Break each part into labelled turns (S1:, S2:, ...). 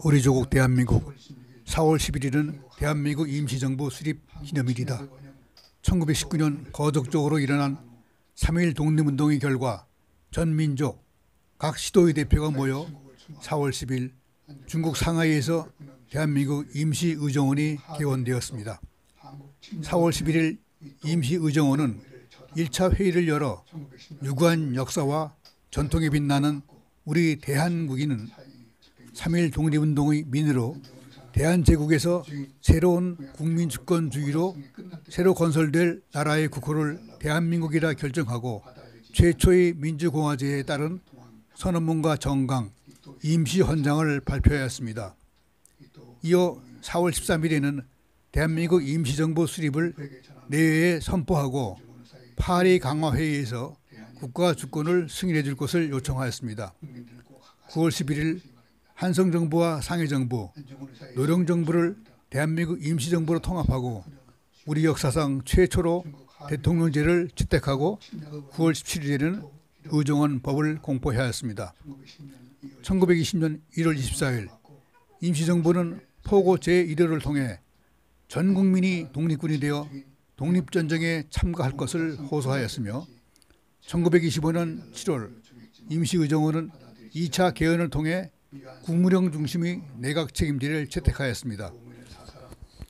S1: 우리 조국 대한민국 4월 11일은 대한민국 임시정부 수립 기념일이다. 1919년 거적적으로 일어난 3.1 독립운동의 결과 전 민족, 각 시도의 대표가 모여 4월 10일 중국 상하이에서 대한민국 임시의정원이 개원되었습니다. 4월 11일 임시의정원은 1차 회의를 열어 유구한 역사와 전통에 빛나는 우리 대한국인은 3.1 독립운동의 민으로 대한제국에서 새로운 국민주권주의로 새로 건설될 나라의 국호를 대한민국이라 결정하고 최초의 민주공화제에 따른 선언문과 정강, 임시헌장을 발표하였습니다. 이어 4월 13일에는 대한민국 임시정부 수립을 내외에 선포하고 파리 강화회의에서 국가주권을 승인해 줄 것을 요청하였습니다. 9월 11일 한성정부와 상해정부, 노령정부를 대한민국 임시정부로 통합하고 우리 역사상 최초로 대통령제를 채택하고 9월 17일에는 의정원 법을 공포하였습니다. 1920년 1월 24일 임시정부는 포고 제1호를 통해 전 국민이 독립군이 되어 독립전쟁에 참가할 것을 호소하였으며 1925년 7월 임시의정원은 2차 개헌을 통해 국무령 중심의 내각 책임제를 채택하였습니다.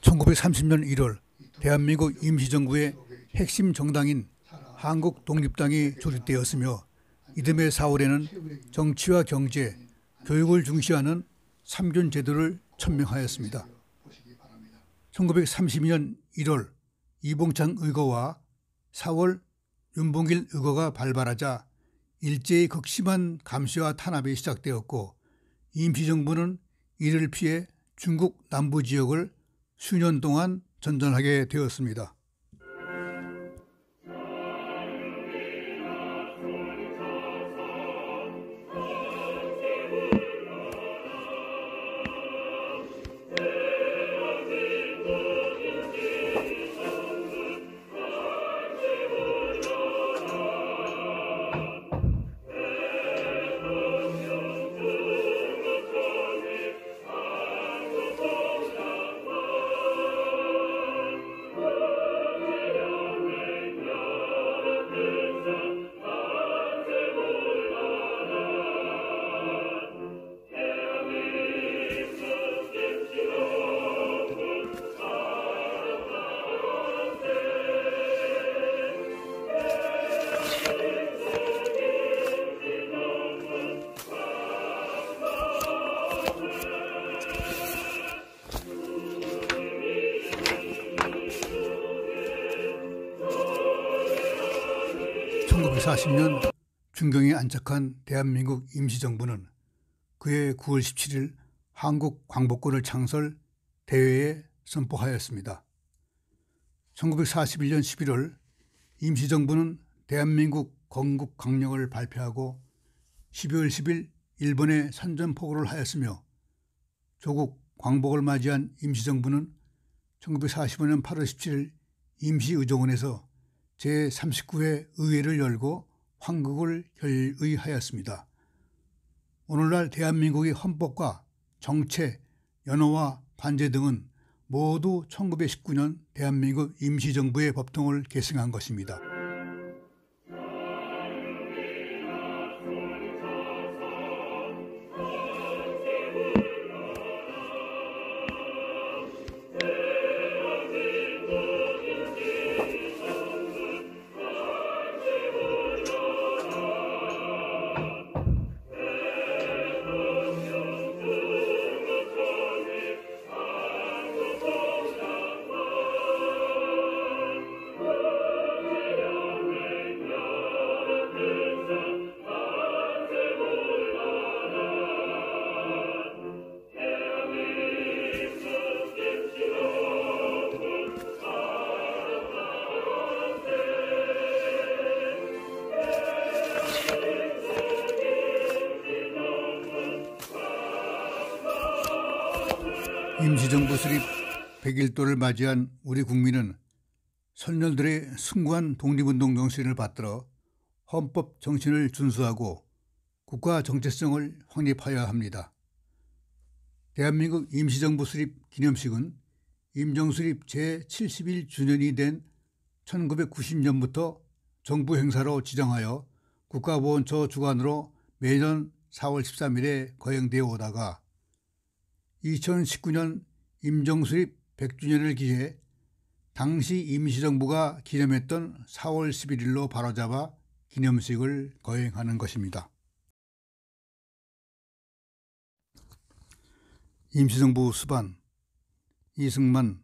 S1: 1930년 1월 대한민국 임시정부의 핵심 정당인 한국독립당이 조직되었으며 이듬해 4월에는 정치와 경제, 교육을 중시하는 삼균 제도를 천명하였습니다. 1932년 1월 이봉창 의거와 4월 윤봉길 의거가 발발하자 일제의 극심한 감시와 탄압이 시작되었고 임시정부는 이를 피해 중국 남부 지역을 수년 동안 전전하게 되었습니다. (1940년) 준경에 안착한 대한민국 임시정부는 그해 9월 17일 한국 광복군을 창설 대회에 선포하였습니다. 1941년 11월 임시정부는 대한민국 건국 강령을 발표하고 12월 10일 일본에 선전포고를 하였으며 조국 광복을 맞이한 임시정부는 1945년 8월 17일 임시의정원에서 제39회 의회를 열고 환국을 결의하였습니다. 오늘날 대한민국의 헌법과 정체, 연호와 관제 등은 모두 1919년 대한민국 임시정부의 법통을 계승한 것입니다. 임시정부 수립 100일도를 맞이한 우리 국민은 선열들의 숭고한 독립운동 정신을 받들어 헌법 정신을 준수하고 국가 정체성을 확립하여야 합니다. 대한민국 임시정부 수립 기념식은 임정 수립 제71주년이 된 1990년부터 정부 행사로 지정하여 국가보훈처 주관으로 매년 4월 13일에 거행되어 오다가 2019년 임정 수립 100주년을 기해 당시 임시정부가 기념했던 4월 11일로 바로잡아 기념식을 거행하는 것입니다. 임시정부 수반 이승만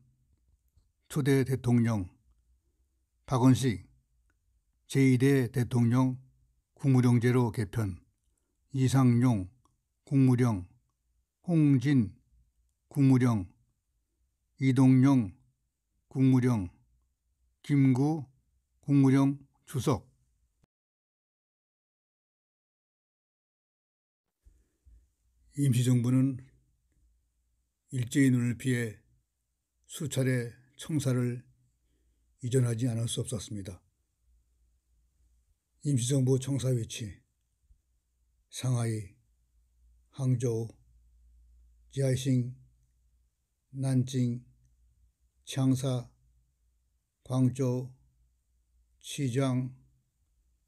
S1: 초대 대통령, 박원식 제2대 대통령 국무령제로 개편, 이상용 국무령, 홍진 국무령, 이동영 국무령, 김구 국무령 주석. 임시정부는 일제의 눈을 피해 수차례 청사를 이전하지 않을 수 없었습니다. 임시정부 청사 위치 상하이, 항저우, 지하이싱, 난징, 창사, 광저우, 시장,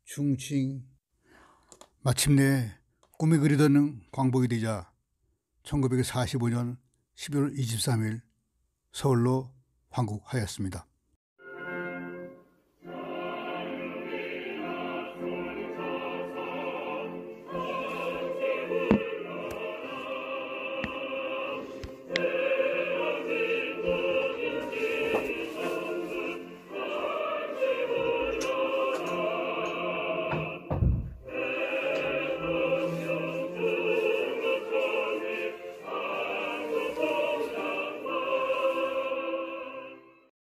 S1: 충칭. 마침내 꿈이 그리던 광복이 되자 1945년 12월 23일 서울로 환국하였습니다.